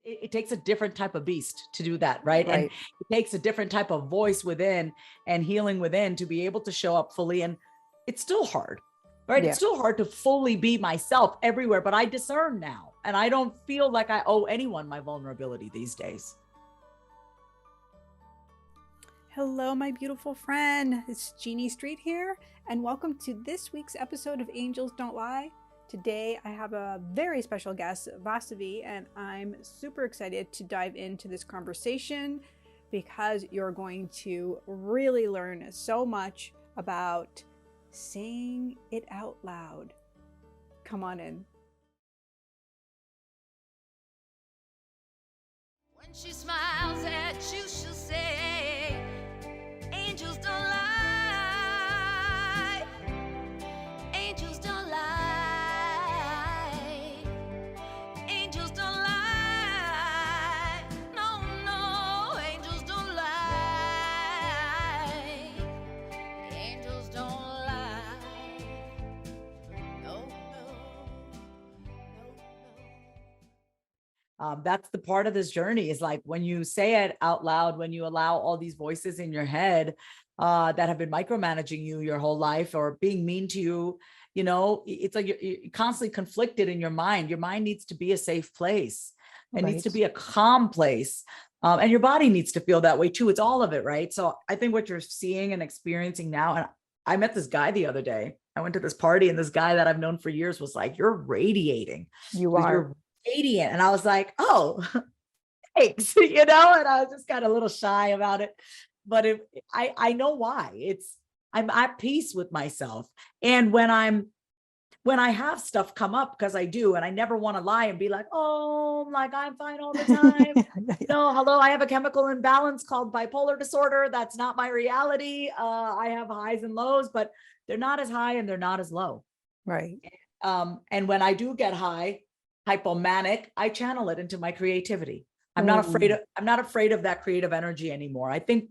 it takes a different type of beast to do that, right? And it takes a different type of voice within and healing within to be able to show up fully. And it's still hard, right? It's still hard to fully be myself everywhere, but I discern now, and I don't feel like I owe anyone my vulnerability these days. Hello, my beautiful friend. It's Jeannie Street here, and welcome to this week's episode of Angels Don't Lie. Today, I have a very special guest, Vasavi, and I'm super excited to dive into this conversation because you're going to really learn so much about saying it out loud. Come on in. When she smiles at you, she'll say, angels don't lie. Angels don't lie. Angels don't lie. No, no, angels don't lie. Angels don't lie. No, no. That's the part of this journey, is like when you say it out loud, when you allow all these voices in your head that have been micromanaging you your whole life or being mean to you, you know, it's like you're constantly conflicted in your mind. Your mind needs to be a safe place. It needs to be a calm place. And your body needs to feel that way too. It's all of it, right? So I think what you're seeing and experiencing now, and I met this guy the other day. I went to this party and this guy that I've known for years was like, you're radiating. You're radiant. And I was like, oh, thanks, you know, and I was just kind of a little shy about it. But I know why. I'm at peace with myself. And when I have stuff come up, because I do, and I never want to lie and be like, oh, like I'm fine all the time. No, hello, I have a chemical imbalance called bipolar disorder. That's not my reality. I have highs and lows, but they're not as high and they're not as low. Right. And when I do get high, hypomanic, I channel it into my creativity. I'm not afraid of that creative energy anymore. I think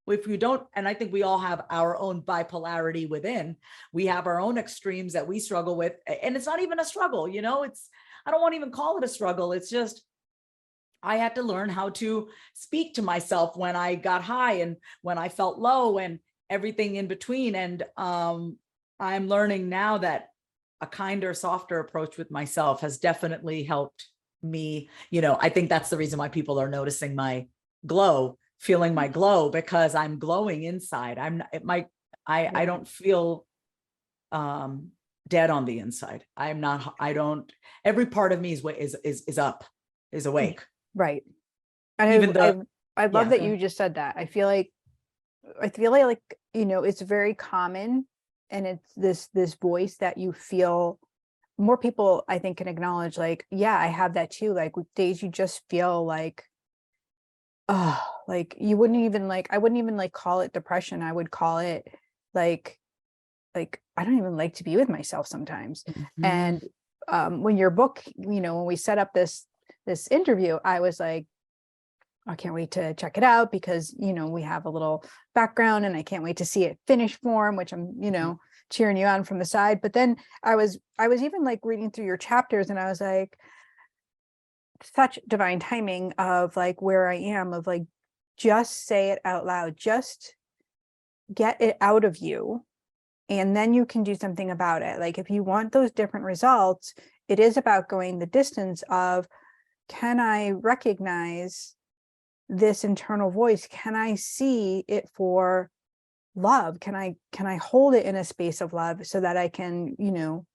if you don't, and I think we all have our own bipolarity within, we have our own extremes that we struggle with. And it's not even a struggle, you know, I don't want to even call it a struggle. It's just, I had to learn how to speak to myself when I got high and when I felt low and everything in between. And I'm learning now that a kinder, softer approach with myself has definitely helped me. You know, I think that's the reason why people are noticing my glow, feeling my glow, because I'm glowing inside. I don't feel dead on the inside. Every part of me is up, is awake. Right. And I love that you just said that. I feel like, you know, it's very common. And it's this voice that you feel more people, I think, can acknowledge, like, yeah, I have that too. Like with days you just feel like, oh, like you wouldn't even I wouldn't even call it depression. I would call it like I don't even like to be with myself sometimes. Mm-hmm. And when your book, you know, when we set up this interview, I was like, I can't wait to check it out because, you know, we have a little background and I can't wait to see it finished form, which I'm, you know, cheering you on from the side. But then I was even like reading through your chapters and I was like, such divine timing of like where I am, of like, just say it out loud, just get it out of you. And then you can do something about it. Like if you want those different results, it is about going the distance of, can I recognize this internal voice? Can I see it for love? Can I hold it in a space of love so that I can, you know,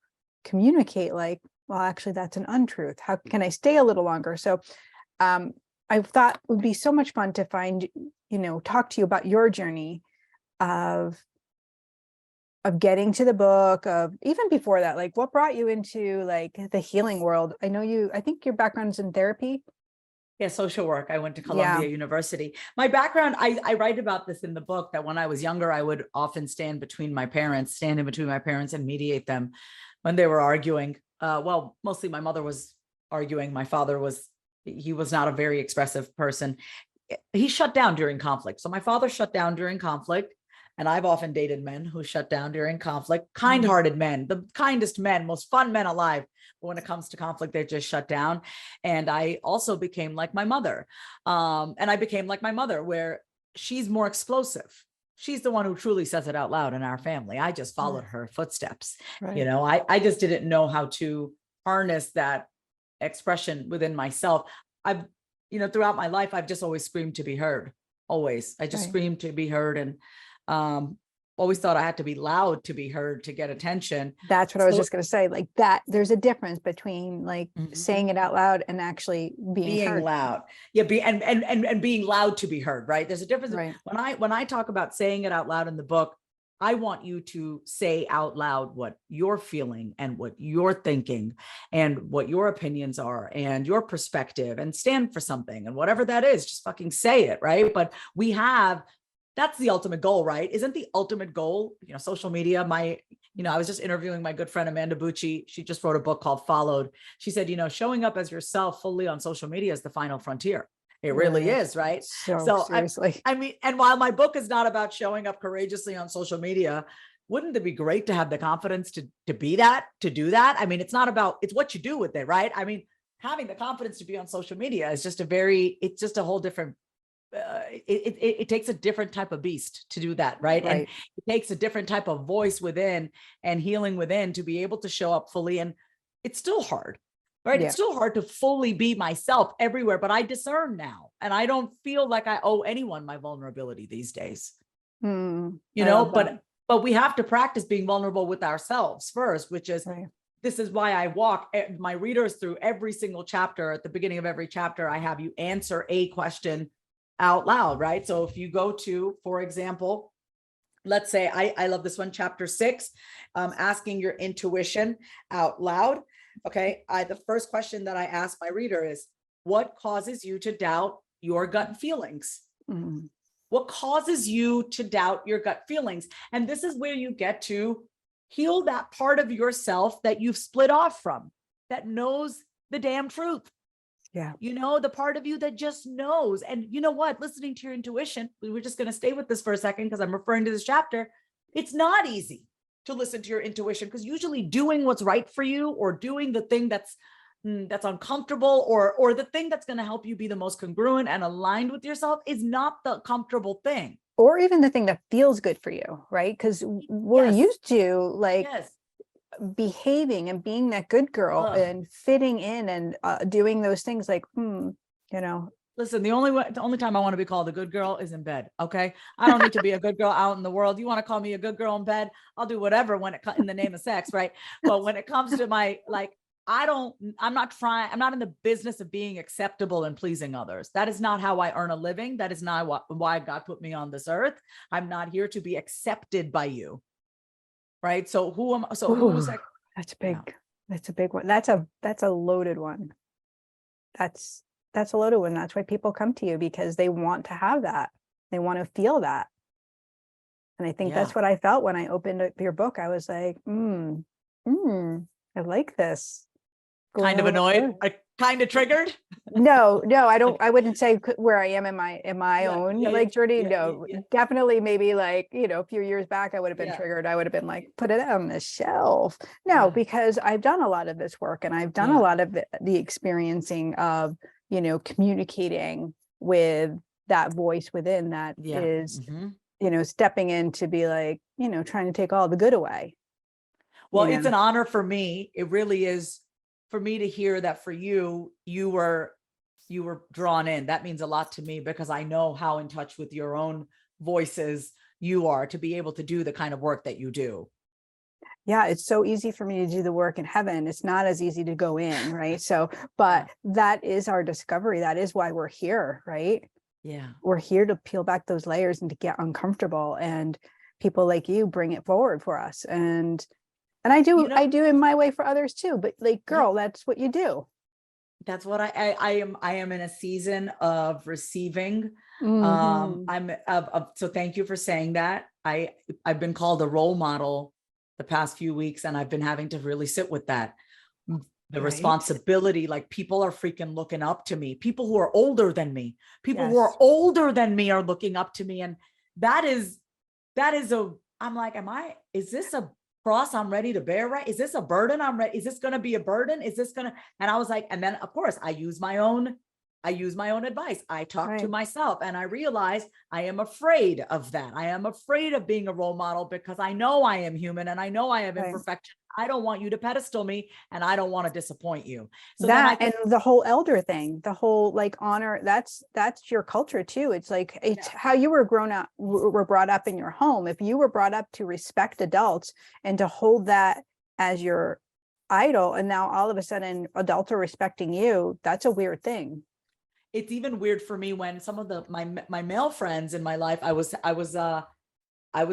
communicate like, well, actually that's an untruth. How can I stay a little longer? So I thought it would be so much fun to find, you know, talk to you about your journey of getting to the book, of even before that, like what brought you into like the healing world? I think your background's in therapy. Yeah, social work. I went to Columbia University. My background, I write about this in the book, that when I was younger, I would often stand in between my parents and mediate them when they were arguing. Well, mostly my mother was arguing. My father he was not a very expressive person. He shut down during conflict. So my father shut down during conflict. And I've often dated men who shut down during conflict, kind-hearted men, the kindest men, most fun men alive. But when it comes to conflict, they just shut down. And I also became like my mother. And I became like my mother, where she's more explosive. She's the one who truly says it out loud in our family. I just followed her footsteps. Right. You know, I just didn't know how to harness that expression within myself. I've, you know, throughout my life, I've just always screamed to be heard. Always. I just screamed to be heard, and always thought I had to be loud to be heard, to get attention. That's what I was just going to say. Like that, there's a difference between like saying it out loud and actually being heard. Loud. Yeah. And being loud to be heard. Right. There's a difference. Right. When I talk about saying it out loud in the book, I want you to say out loud what you're feeling and what you're thinking and what your opinions are and your perspective, and stand for something, and whatever that is, just fucking say it. Right. But that's the ultimate goal, right? Isn't the ultimate goal, you know, social media? I was just interviewing my good friend, Amanda Bucci. She just wrote a book called Followed. She said, you know, showing up as yourself fully on social media is the final frontier. It really is, right? So seriously. I mean, and while my book is not about showing up courageously on social media, wouldn't it be great to have the confidence to do that? I mean, it's what you do with it, right? I mean, having the confidence to be on social media is just it's just a whole different, it takes a different type of beast to do that, right? And it takes a different type of voice within and healing within to be able to show up fully. And it's still hard. Right. Yeah. It's still hard to fully be myself everywhere, but I discern now, and I don't feel like I owe anyone my vulnerability these days. You know, but we have to practice being vulnerable with ourselves first, which is, this is why I walk my readers through every single chapter. At the beginning of every chapter, I have you answer a question out loud. Right. So if you go to, for example, let's say I love this one, chapter 6, asking your intuition out loud. Okay. The first question that I ask my reader is, what causes you to doubt your gut feelings? What causes you to doubt your gut feelings? And this is where you get to heal that part of yourself that you've split off from, that knows the damn truth. Yeah. You know, the part of you that just knows. And you know what, listening to your intuition, we're just going to stay with this for a second because I'm referring to this chapter. It's not easy to listen to your intuition, because usually doing what's right for you, or doing the thing that's uncomfortable, or the thing that's going to help you be the most congruent and aligned with yourself, is not the comfortable thing. Or even the thing that feels good for you, right? Because we're used to like behaving and being that good girl and fitting in and doing those things like, you know. Listen, the only time I want to be called a good girl is in bed. Okay. I don't need to be a good girl out in the world. You want to call me a good girl in bed? I'll do whatever in the name of sex. Right. But when it comes to I'm not in the business of being acceptable and pleasing others. That is not how I earn a living. That is not why God put me on this earth. I'm not here to be accepted by you. Right. So who's like, that's big. Yeah. That's a big one. That's a loaded one. That's a loaded one. That's why people come to you, because they want to have that. They want to feel that. And I think that's what I felt when I opened up your book. I was like, I like this. Kind of annoyed, kind of triggered. No, I wouldn't say where I am in my own journey. Definitely maybe like, you know, a few years back, I would have been triggered. I would have been like, put it on the shelf. No, because I've done a lot of this work, and I've done a lot of the experiencing of, you know, communicating with that voice within that is, you know, stepping in to be like, you know, trying to take all the good away. Well, it's an honor for me. It really is, for me to hear that for you, you were drawn in. That means a lot to me, because I know how in touch with your own voices you are to be able to do the kind of work that you do. Yeah, it's so easy for me to do the work in heaven. It's not as easy to go in, right? So, but that is our discovery. That is why we're here, right? Yeah. We're here to peel back those layers and to get uncomfortable, and people like you bring it forward for us. And I do, I do in my way for others too, but like, girl, that's what you do. That's what I am in a season of receiving. So thank you for saying that. I've been called a role model the past few weeks, and I've been having to really sit with that. The responsibility, like people are freaking looking up to me. People who are older than me, who are looking up to me. And that is that is I'm like, is this a cross I'm ready to bear? Right? Is this a burden I'm ready? Is this going to be a burden? Is this going to, and I was like, and then of course I use my own advice. I talk to myself, and I realize I am afraid of that. I am afraid of being a role model because I know I am human and I know I have imperfection. I don't want you to pedestal me, and I don't want to disappoint you. So that, and the whole elder thing, the whole like honor, that's your culture too. It's like, it's how you were brought up in your home. If you were brought up to respect adults and to hold that as your idol, and now all of a sudden adults are respecting you, that's a weird thing. It's even weird for me when some of my male friends in my life, I was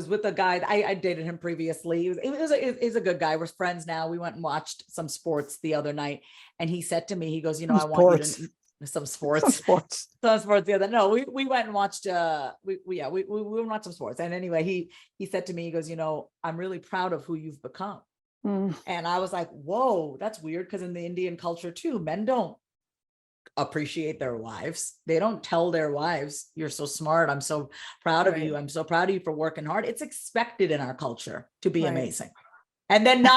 with a guy, I dated him previously. He's a good guy. We're friends now. We went and watched some sports the other night, and he said to me, he goes, I want you to some sports the other. No, we went and watched we watched some sports. And anyway, he said to me, he goes, I'm really proud of who you've become. And I was like, whoa, that's weird, because in the Indian culture too, men don't appreciate their wives. They don't tell their wives, you're so smart, I'm so proud of you, I'm so proud of you for working hard. It's expected in our culture to be amazing, and then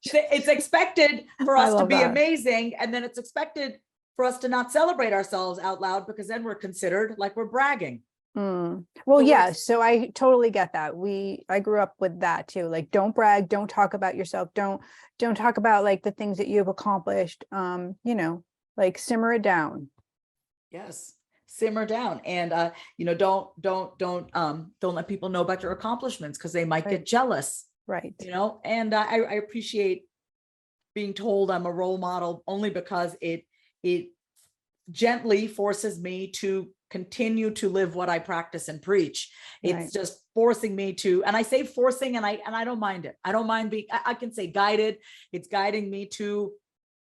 it's expected for us to be amazing, and then it's expected for us to not celebrate ourselves out loud, because then we're considered like we're bragging. Well, yeah, so I totally get that. I grew up with that too. Like, don't brag, don't talk about yourself, don't talk about like the things that you've accomplished. Like, simmer it down. Yes, simmer down, and don't let people know about your accomplishments, because they might get jealous. Right. And I appreciate being told I'm a role model, only because it gently forces me to continue to live what I practice and preach. It's just forcing me to, and I say forcing, and I don't mind it. I don't mind being, I can say guided. It's guiding me to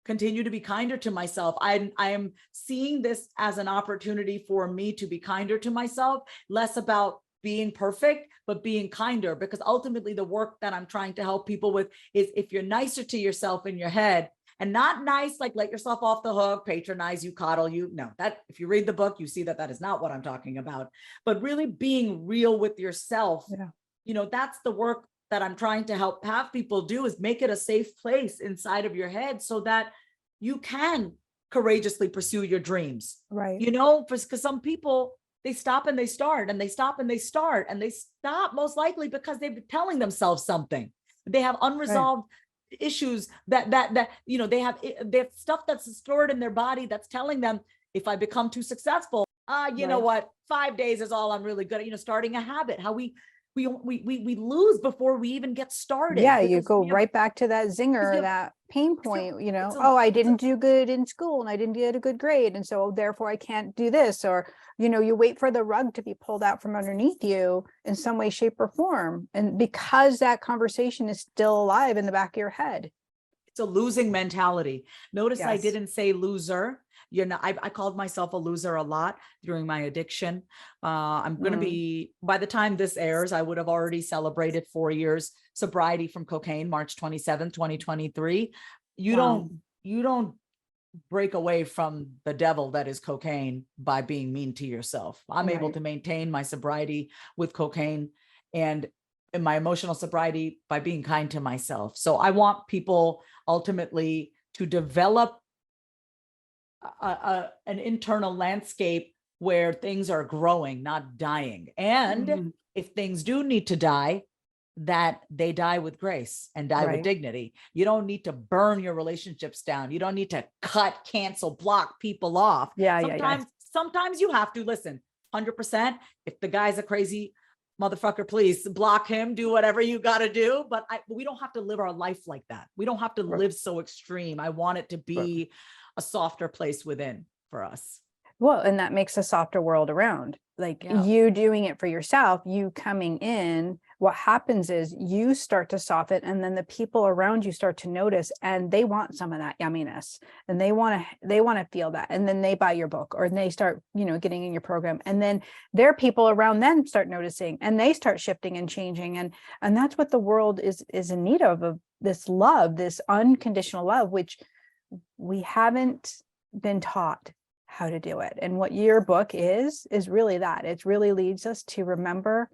continue to be kinder to myself. I am seeing this as an opportunity for me to be kinder to myself, less about being perfect, but being kinder, because ultimately the work that I'm trying to help people with is, if you're nicer to yourself in your head, and not nice, like let yourself off the hook, patronize you, coddle you. No, that if you read the book, you see that is not what I'm talking about, but really being real with yourself. That's the work that I'm trying to have people do, is make it a safe place inside of your head so that you can courageously pursue your dreams. Right. Because some people, they stop and they start, and they stop and they start, and they stop most likely because they've been telling themselves something. They have unresolved issues that they have stuff that's stored in their body that's telling them, if I become too successful, you know what, 5 days is all I'm really good at. Starting a habit, how we lose before we even get started. Yeah, you go right back to that zinger, that pain point, I didn't do good in school and I didn't get a good grade, and so therefore I can't do this. Or you wait for the rug to be pulled out from underneath you in some way, shape, or form, and because that conversation is still alive in the back of your head. It's a losing mentality. Notice I didn't say loser. I called myself a loser a lot during my addiction. I'm going to be, by the time this airs, I would have already celebrated 4 years sobriety from cocaine, March 27th, 2023. You don't break away from the devil that is cocaine by being mean to yourself. I'm able to maintain my sobriety with cocaine and my emotional sobriety by being kind to myself. So I want people ultimately to develop an internal landscape where things are growing, not dying. And if things do need to die, that they die with grace and die with dignity. You don't need to burn your relationships down. You don't need to cut, cancel, block people off. Sometimes you have to listen 100%. If the guy's a crazy motherfucker, please block him, do whatever you got to do. But we don't have to live our life like that. We don't have to live so extreme. I want it to be a softer place within for us. Well, and that makes a softer world around. Like you doing it for yourself, you coming in, what happens is you start to soften, and then the people around you start to notice, and they want some of that yumminess, and they want to feel that, and then they buy your book, or they start getting in your program, and then their people around them start noticing, and they start shifting and changing, and that's what the world is in need of this love, this unconditional love, which we haven't been taught how to do it. And what your book is really that. It really leads us to remember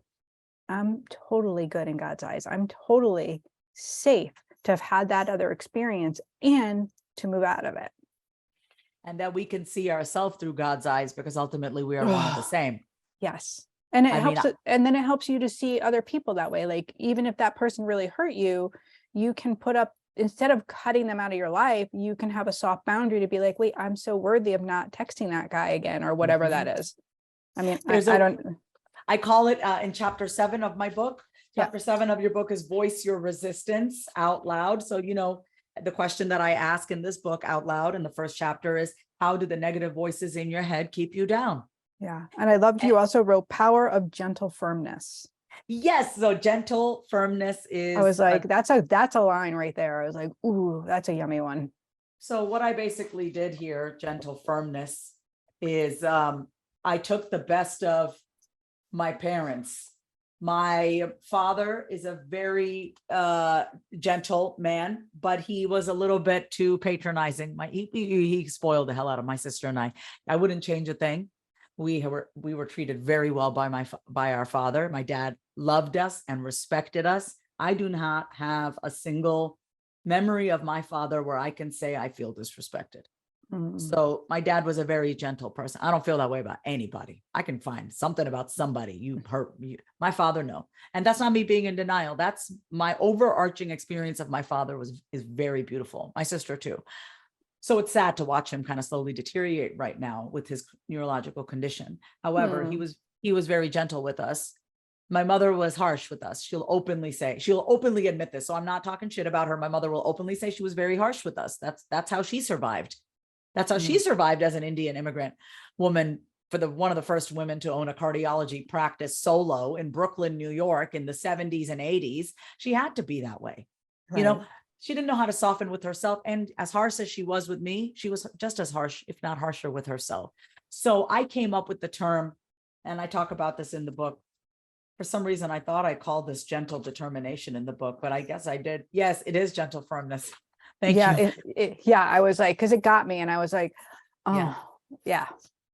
I'm totally good in God's eyes. I'm totally safe to have had that other experience and to move out of it. And that we can see ourselves through God's eyes, because ultimately we are one and the same. Yes. And it I helps, mean, and then it helps you to see other people that way. Like, even if that person really hurt you, you can put up, instead of cutting them out of your life, you can have a soft boundary to be like, wait, I'm so worthy of not texting that guy again, or whatever that is. I mean, I call it in chapter 7 of my book. Chapter 7 of your book is voice your resistance out loud. So, you know, the question that I ask in this book out loud in the first chapter is, how do the negative voices in your head keep you down? Yeah. And I loved you also wrote power of gentle firmness. Yes. So gentle firmness is, I was like, that's a line right there. I was like, ooh, that's a yummy one. So what I basically did here, gentle firmness, is I took the best of my parents. My father is a very gentle man, but he was a little bit too patronizing. He spoiled the hell out of my sister and I. I wouldn't change a thing. We were treated very well by our father. My dad loved us and respected us. I do not have a single memory of my father where I can say I feel disrespected. So my dad was a very gentle person. I don't feel that way about anybody. I can find something about somebody you hurt me. My father, no. And that's not me being in denial. That's my overarching experience of my father is very beautiful. My sister too. So it's sad to watch him kind of slowly deteriorate right now with his neurological condition. However, he was very gentle with us. My mother was harsh with us. She'll openly admit this. So I'm not talking shit about her. My mother will openly say she was very harsh with us. That's how she survived. That's how she survived as an Indian immigrant woman, for one of the first women to own a cardiology practice solo in Brooklyn, New York in the 70s and 80s. She had to be that way. Right. You know, she didn't know how to soften with herself. And as harsh as she was with me, she was just as harsh, if not harsher, with herself. So I came up with the term, and I talk about this in the book. For some reason, I thought I called this gentle determination in the book, but I guess I did. Yes, it is gentle firmness. Thank you. I was like, because it got me, and I was like, oh, yeah.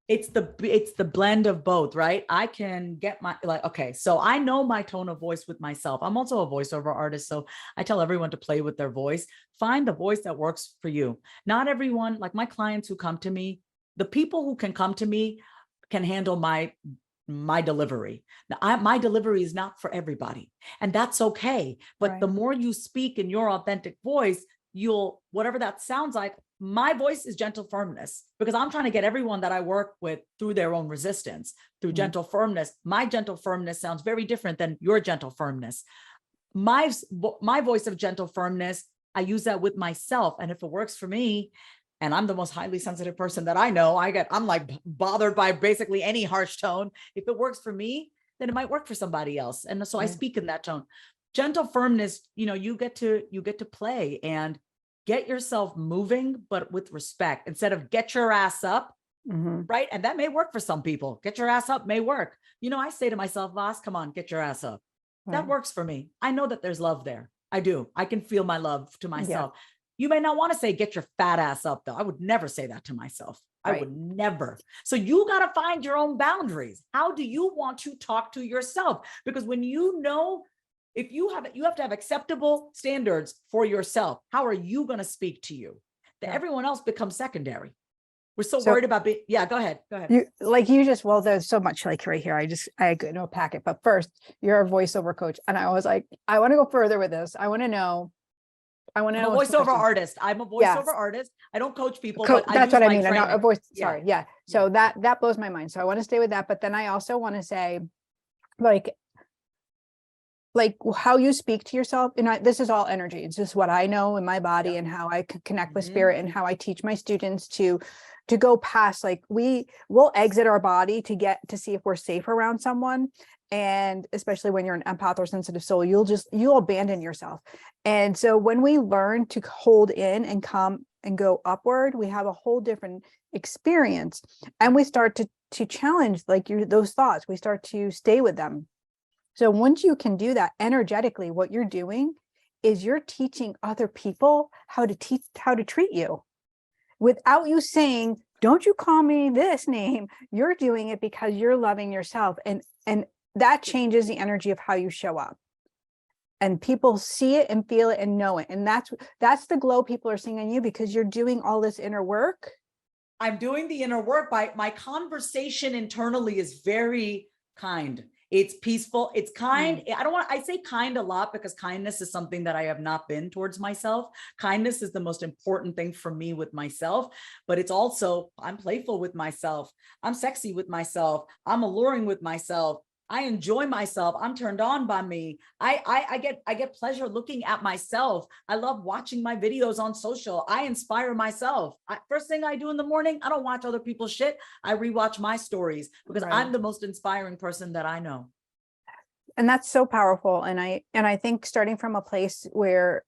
It's the blend of both, right? I can get okay, so I know my tone of voice with myself. I'm also a voiceover artist, so I tell everyone to play with their voice. Find the voice that works for you. Not everyone, like my clients who come to me, the people who can come to me can handle my delivery. Now, my delivery is not for everybody, and that's okay. But the more you speak in your authentic voice, whatever that sounds like, my voice is gentle firmness, because I'm trying to get everyone that I work with through their own resistance, through gentle firmness. My gentle firmness sounds very different than your gentle firmness. My voice of gentle firmness, I use that with myself. And if it works for me, and I'm the most highly sensitive person that I know, I'm like bothered by basically any harsh tone. If it works for me, then it might work for somebody else. And so I speak in that tone. Gentle firmness, you get to play and get yourself moving, but with respect, instead of get your ass up. Right. And that may work for some people. Get your ass up may work. I say to myself, Vas, come on, get your ass up. That works for me. I know that there's love there. I do. I can feel my love to myself. Yeah. You may not want to say, get your fat ass up, though. I would never say that to myself. I would never. So you got to find your own boundaries. How do you want to talk to yourself? Because when if you have to have acceptable standards for yourself, how are you going to speak to you? That everyone else becomes secondary. We're so worried about being, go ahead. There's so much like right here. I could no packet, but first you're a voiceover coach. And I was like, I want to go further with this. I want to know. I'm a voiceover artist. I'm a voiceover artist. I don't coach people. But that's what I mean. I'm not a voice. Sorry. Yeah. So that blows my mind. So I want to stay with that. But then I also want to say, like how you speak to yourself. And this is all energy. It's just what I know in my body and how I connect with spirit, and how I teach my students to go past, we'll exit our body to get to see if we're safe around someone. And especially when you're an empath or sensitive soul, you'll abandon yourself. And so when we learn to hold in and come and go upward, we have a whole different experience, and we start to challenge those thoughts. We start to stay with them. So once you can do that energetically, what you're doing is you're teaching other people how to treat you without you saying, don't you call me this name. You're doing it because you're loving yourself. And that changes the energy of how you show up. And people see it and feel it and know it. And that's the glow people are seeing on you, because you're doing all this inner work. I'm doing the inner work. By my conversation internally is very kind. It's peaceful. It's kind. I say kind a lot because kindness is something that I have not been towards myself. Kindness is the most important thing for me with myself, but it's also, I'm playful with myself. I'm sexy with myself. I'm alluring with myself. I enjoy myself. I'm turned on by me. I get pleasure looking at myself. I love watching my videos on social. I inspire myself. First thing I do in the morning, I don't watch other people's shit. I rewatch my stories because I'm the most inspiring person that I know. And that's so powerful. And I think starting from a place where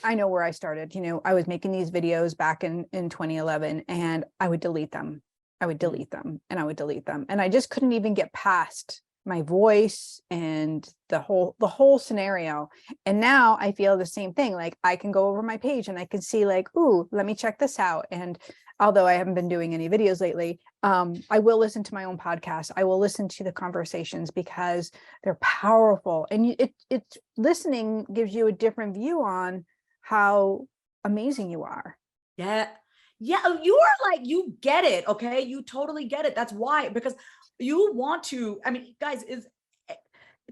I know where I started, I was making these videos back in 2011, and I would delete them. I would delete them and I would delete them. And I just couldn't even get past my voice and the whole scenario. And now I feel the same thing. Like I can go over my page and I can see like, ooh, let me check this out. And although I haven't been doing any videos lately, I will listen to my own podcast. I will listen to the conversations because they're powerful. And it's listening gives you a different view on how amazing you are. Yeah. Yeah. You are like, you get it. Okay. You totally get it. That's why, because you want to, I mean, guys, it's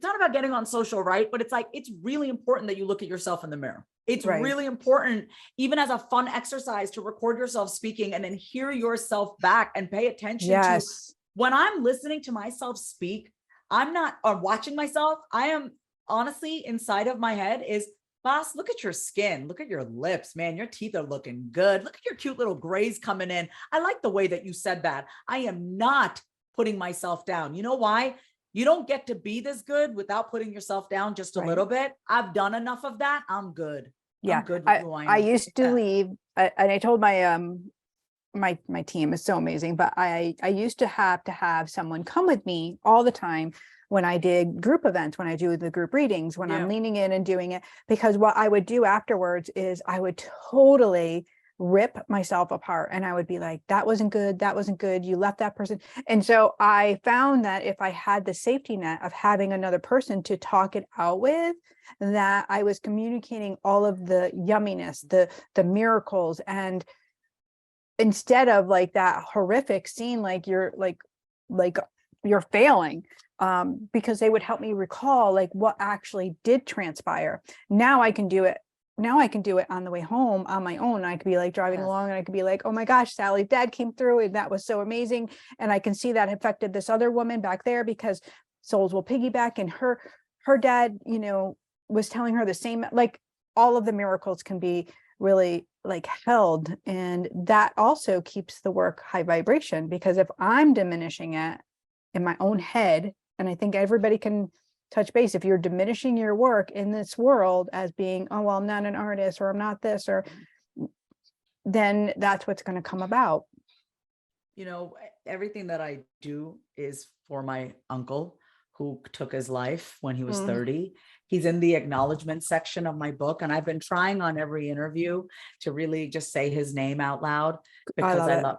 not about getting on social, right? But it's like, it's really important that you look at yourself in the mirror. It's really important, even as a fun exercise, to record yourself speaking and then hear yourself back and pay attention to when I'm listening to myself speak. I'm not watching myself. I am honestly inside of my head is, boss, look at your skin. Look at your lips, man. Your teeth are looking good. Look at your cute little grays coming in. I like the way that you said that. I am not putting myself down. You know why? You don't get to be this good without putting yourself down just a little bit. I've done enough of that. I'm good. Yeah. I'm good with who I am. I used to leave, and I told my my team is so amazing, but I used to have someone come with me all the time when I did group events, when I do the group readings, when I'm leaning in and doing it, because what I would do afterwards is I would totally rip myself apart. And I would be like, that wasn't good. That wasn't good. You left that person. And so I found that if I had the safety net of having another person to talk it out with, that I was communicating all of the yumminess, the miracles. And instead of like that horrific scene, like you're failing, because they would help me recall like what actually did transpire. Now I can do it on the way home on my own. I could be like driving along and I could be like, oh my gosh, Sally's dad came through and that was so amazing. And I can see that affected this other woman back there because souls will piggyback, and her dad, was telling her the same, like all of the miracles can be really like held. And that also keeps the work high vibration, because if I'm diminishing it in my own head, and I think everybody can touch base, if you're diminishing your work in this world as being, oh, well, I'm not an artist, or I'm not this, or then that's what's going to come about. Everything that I do is for my uncle who took his life when he was 30. He's in the acknowledgement section of my book. And I've been trying on every interview to really just say his name out loud, because I love.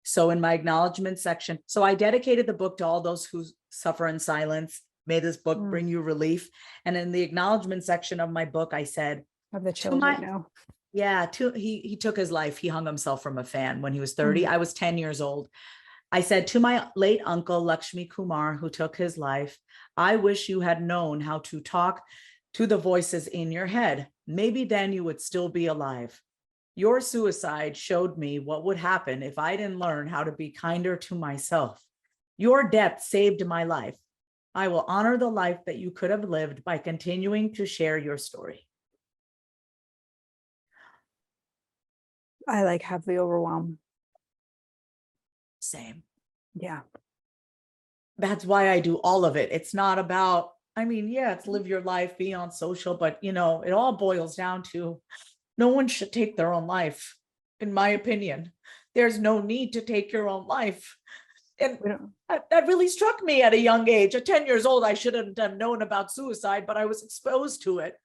So in my acknowledgement section, so I dedicated the book to all those who suffer in silence. May this book bring you relief. And in the acknowledgement section of my book, I said, of the children now. Yeah, he took his life. He hung himself from a fan when he was 30. I was 10 years old. I said, to my late uncle, Vasavi Kumar, who took his life, I wish you had known how to talk to the voices in your head. Maybe then you would still be alive. Your suicide showed me what would happen if I didn't learn how to be kinder to myself. Your death saved my life. I will honor the life that you could have lived by continuing to share your story. I have the overwhelm. Same. Yeah. That's why I do all of it. It's not about, it's live your life, be on social, but it all boils down to no one should take their own life. In my opinion, there's no need to take your own life. And that really struck me at a young age. At 10 years old, I shouldn't have known about suicide, but I was exposed to it.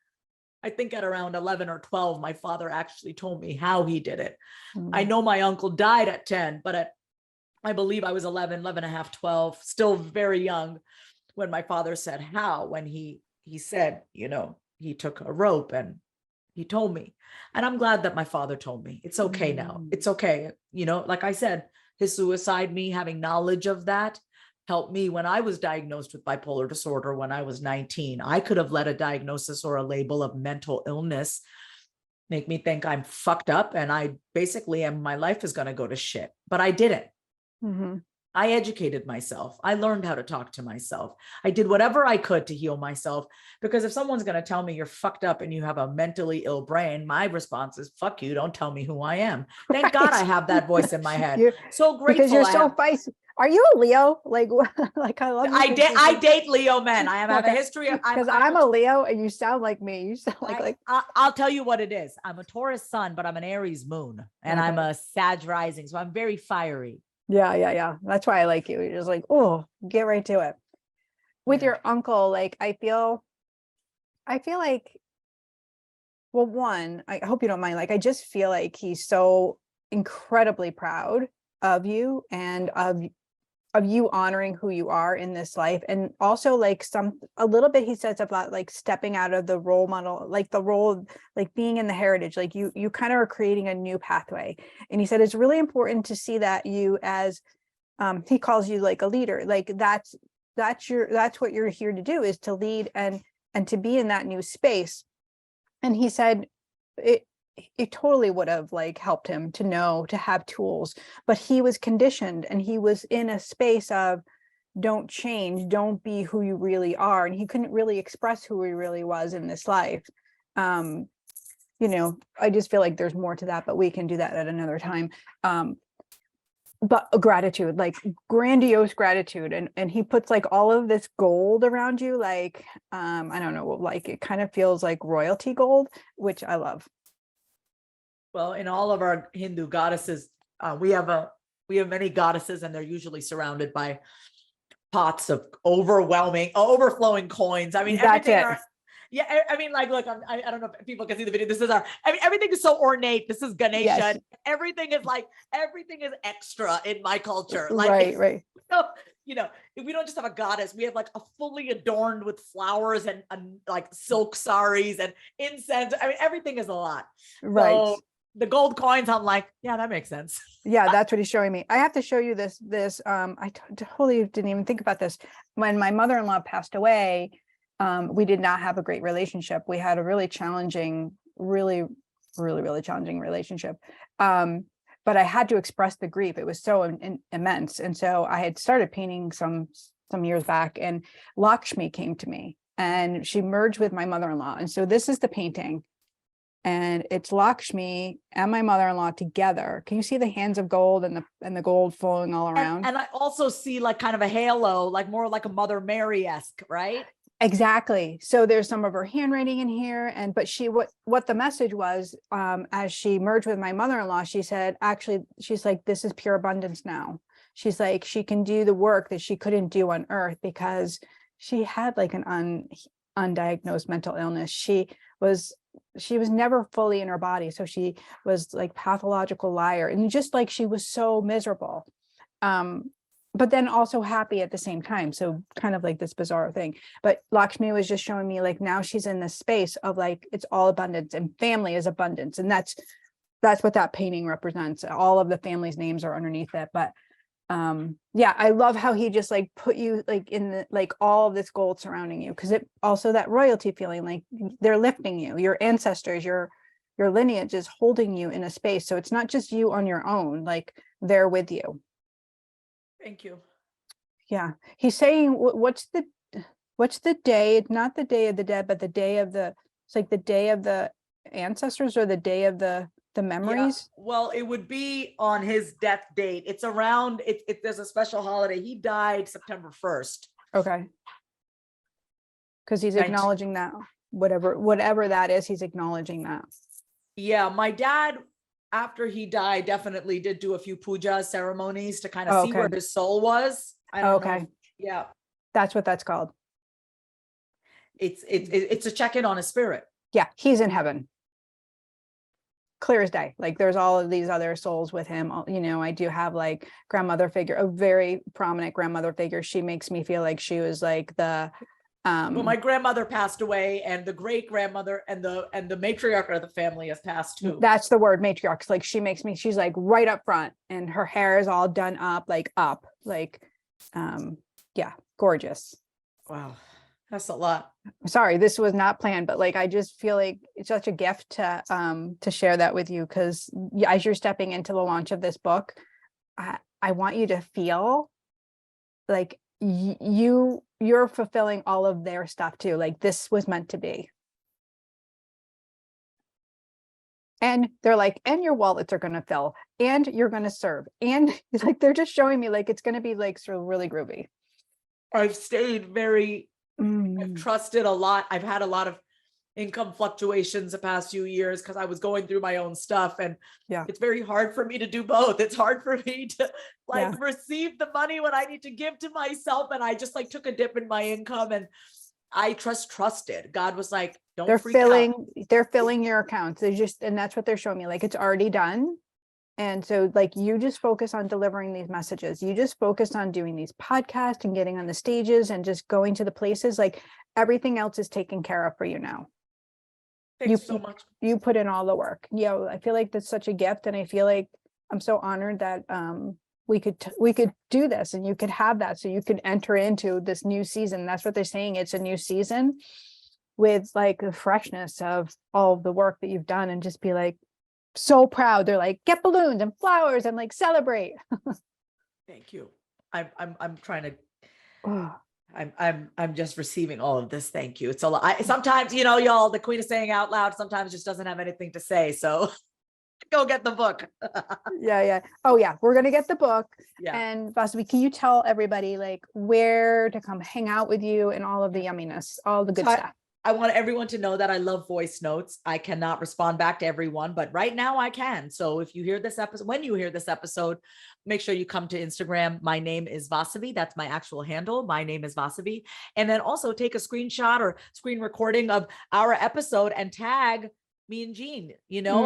I think at around 11 or 12, my father actually told me how he did it. I know my uncle died at 10, but I believe I was 11 and a half, 12, still very young when my father said how, when he said, you know, he took a rope and he told me. And I'm glad that my father told me. It's okay now. It's okay. You know, like I said, his suicide, me having knowledge of that, helped me when I was diagnosed with bipolar disorder when I was 19. I could have let a diagnosis or a label of mental illness make me think I'm fucked up and I basically am, my life is going to go to shit. But I didn't. I educated myself. I learned how to talk to myself. I did whatever I could to heal myself, because if someone's going to tell me you're fucked up and you have a mentally ill brain, my response is, fuck you. Don't tell me who I am. Thank God I have that voice in my head. So grateful. Because you're so feisty. Are you a Leo? Like I love. I date Leo men. I have a history of, because I'm a Leo and you sound like me. You sound like I'll tell you what it is. I'm a Taurus sun, but I'm an Aries moon, and I'm a Sag rising. So I'm very fiery. Yeah. That's why I like you. You're just like, oh, get right to it. With your uncle, like I feel like, well, one, I hope you don't mind. Like, I just feel like he's so incredibly proud of you and of you honoring who you are in this life. And also like a little bit, he says about like stepping out of the role model, like the role, like being in the heritage, like you kind of are creating a new pathway. And he said, it's really important to see that you as, he calls you like a leader, like that's what you're here to do, is to lead and to be in that new space. And he said, it totally would have like helped him to know, to have tools, but he was conditioned and he was in a space of don't change, don't be who you really are. And he couldn't really express who he really was in this life. You know, I just feel like there's more to that, but we can do that at another time. But gratitude, like grandiose gratitude. And he puts like all of this gold around you, like, I don't know, like it kind of feels like royalty gold, which I love. Well, in all of our Hindu goddesses, we have many goddesses, and they're usually surrounded by pots of overflowing coins. I mean, that's it. I mean, like, look, I don't know if people can see the video. This is everything is so ornate. This is Ganesha. Yes. Everything is extra in my culture. Like, right. So, you know, if we don't just have a goddess, we have like a fully adorned with flowers and like silk saris and incense. I mean, everything is a lot. Right. So, the gold coins, I'm like, yeah, that makes sense. Yeah, that's what he's showing me. I have to show you this. I totally didn't even think about this. When my mother-in-law passed away, we did not have a great relationship. We had a really challenging, really challenging relationship. But I had to express the grief. It was so immense. And so I had started painting some years back, and Lakshmi came to me and she merged with my mother-in-law. And so this is the painting. And it's Lakshmi and my mother-in-law together. Can you see the hands of gold and the gold flowing all around? And I also see like kind of a halo, like more like a Mother Mary-esque, right? Exactly. So there's some of her handwriting in here. But what the message was, as she merged with my mother-in-law, she said, actually, she's like, this is pure abundance now. She's like, she can do the work that she couldn't do on earth because she had like an undiagnosed mental illness. She was never fully in her body. So she was like pathological liar. And just like, she was so miserable, but then also happy at the same time. So kind of like this bizarre thing. But Lakshmi was just showing me like, now she's in this space of like, it's all abundance and family is abundance. And that's what that painting represents. All of the family's names are underneath it. But yeah, I love how he just like put you like in the, like all of this gold surrounding you. Cause it also that royalty feeling, like they're lifting you, your ancestors, your lineage is holding you in a space. So it's not just you on your own, like they're with you. Thank you. Yeah. He's saying, what's the day, not the day of the dead, but the day of it's like the day of the ancestors or the day of the memories. Yeah. Well, it would be on his death date. It's around there's a special holiday. He died September 1st. Okay. Because he's acknowledging that whatever that is, he's acknowledging that. Yeah, my dad, after he died, definitely did do a few puja ceremonies to kind of see where his soul was. I don't know. Yeah. That's what that's called. It's a check-in on his spirit. Yeah, he's in heaven. clear as day. Like there's all of these other souls with him. You know, I do have like grandmother figure, a very prominent grandmother figure. She makes me feel like she was like the well, my grandmother passed away, and the great grandmother and the matriarch of the family has passed too. That's the word, matriarch. Like she makes me, she's like right up front, and her hair is all done up, like yeah, gorgeous. Wow, that's a lot. Sorry, this was not planned, but like I just feel like it's such a gift to share that with you, because as you're stepping into the launch of this book, I want you to feel like you're fulfilling all of their stuff too. Like this was meant to be. And they're like, and your wallets are going to fill, and you're going to serve. And like, they're just showing me like, it's going to be like sort of really groovy. I've stayed very, I've trusted a lot. I've had a lot of income fluctuations the past few years because I was going through my own stuff, and it's very hard for me to do both. It's hard for me to receive the money when I need to give to myself. And I just like took a dip in my income, and I trusted. God was like, don't freak out. They're filling your accounts. And that's what they're showing me. Like it's already done. And so like, you just focus on delivering these messages. You just focus on doing these podcasts and getting on the stages and just going to the places. Like everything else is taken care of for you now. Thanks so much. You put in all the work. I feel like that's such a gift. And I feel like I'm so honored that we could do this, and you could have that. So you could enter into this new season. That's what they're saying. It's a new season with like the freshness of all of the work that you've done, and just be like, so proud. They're like, get balloons and flowers and like celebrate. Thank you. I'm trying to, I'm just receiving all of this. Thank you. It's a lot. Sometimes, y'all, the queen of saying out loud sometimes just doesn't have anything to say. So go get the book. Yeah. Oh yeah. We're going to get the book. Yeah. And Vasavi, can you tell everybody like where to come hang out with you and all of the yumminess, all the good stuff? I want everyone to know that I love voice notes. I cannot respond back to everyone, but right now I can. So if you hear this episode, when you hear this episode, make sure you come to Instagram. My name is Vasavi. That's my actual handle. My name is Vasavi. And then also take a screenshot or screen recording of our episode and tag me and Jean,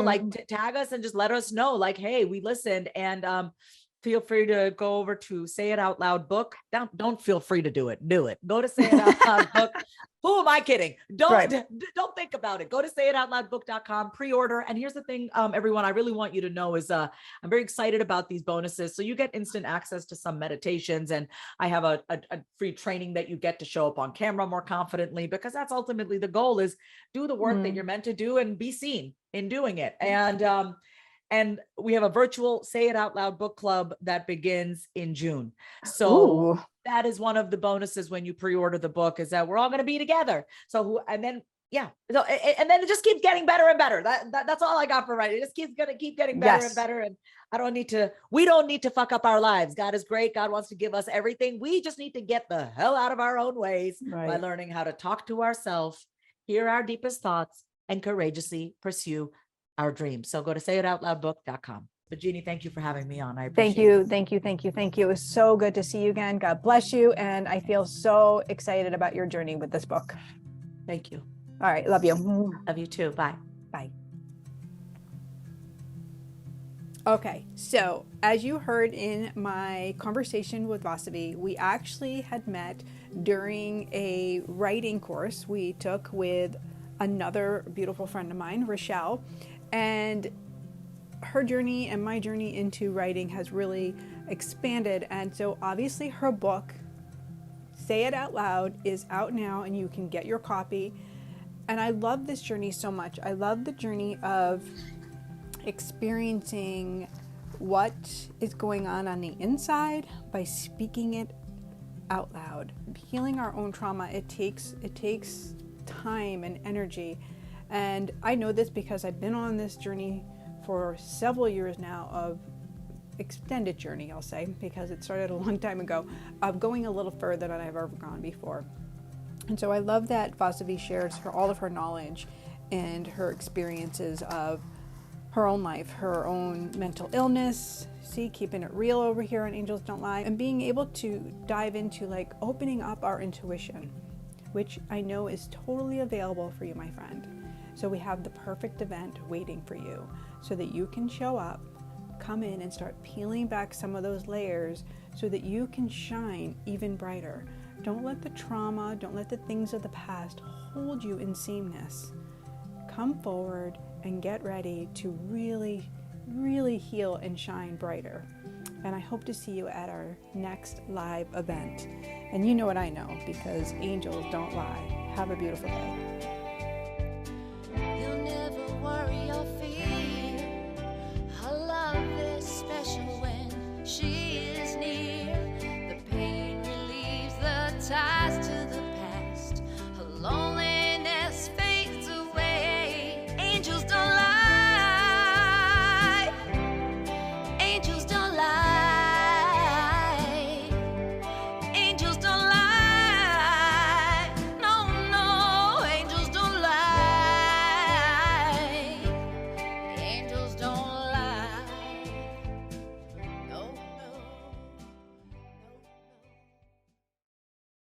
like tag us and just let us know like, hey, we listened. And feel free to go over to Say It Out Loud book. Don't feel free to do it. Do it. Go to Say It Out Loud book. Who am I kidding? Don't think about it. Go to sayitoutloudbook.com, pre-order. And here's the thing, everyone, I really want you to know is I'm very excited about these bonuses. So you get instant access to some meditations, and I have a free training that you get to show up on camera more confidently, because that's ultimately the goal, is do the work that you're meant to do and be seen in doing it. And we have a virtual Say It Out Loud book club that begins in June. So that is one of the bonuses when you pre-order the book, is that we're all going to be together. And then it just keeps getting better and better. That's all I got for right. It just keeps going to keep getting better and better. And we don't need to fuck up our lives. God is great. God wants to give us everything. We just need to get the hell out of our own ways by learning how to talk to ourselves, hear our deepest thoughts, and courageously pursue our dreams. So go to sayitoutloudbook.com. But Jeannie, thank you for having me on. I appreciate it. Thank you. It was so good to see you again. God bless you. And I feel so excited about your journey with this book. Thank you. All right. Love you. Love you too. Bye. Bye. Okay. So as you heard in my conversation with Vasavi, we actually had met during a writing course we took with another beautiful friend of mine, Rochelle. And her journey and my journey into writing has really expanded. And so obviously her book, Say It Out Loud, is out now, and you can get your copy. And I love this journey so much. I love the journey of experiencing what is going on the inside by speaking it out loud. Healing our own trauma, it takes time and energy. And I know this because I've been on this journey for several years now, of extended journey, I'll say, because it started a long time ago, of going a little further than I've ever gone before. And so I love that Vasavi shares all of her knowledge and her experiences of her own life, her own mental illness, keeping it real over here on Angels Don't Lie, and being able to dive into like opening up our intuition, which I know is totally available for you, my friend. So we have the perfect event waiting for you. so that you can show up, come in and start peeling back some of those layers so that you can shine even brighter. Don't let the trauma, don't let the things of the past hold you in sameness. Come forward and get ready to really, really heal and shine brighter. And I hope to see you at our next live event. And you know what I know, because angels don't lie. Have a beautiful day.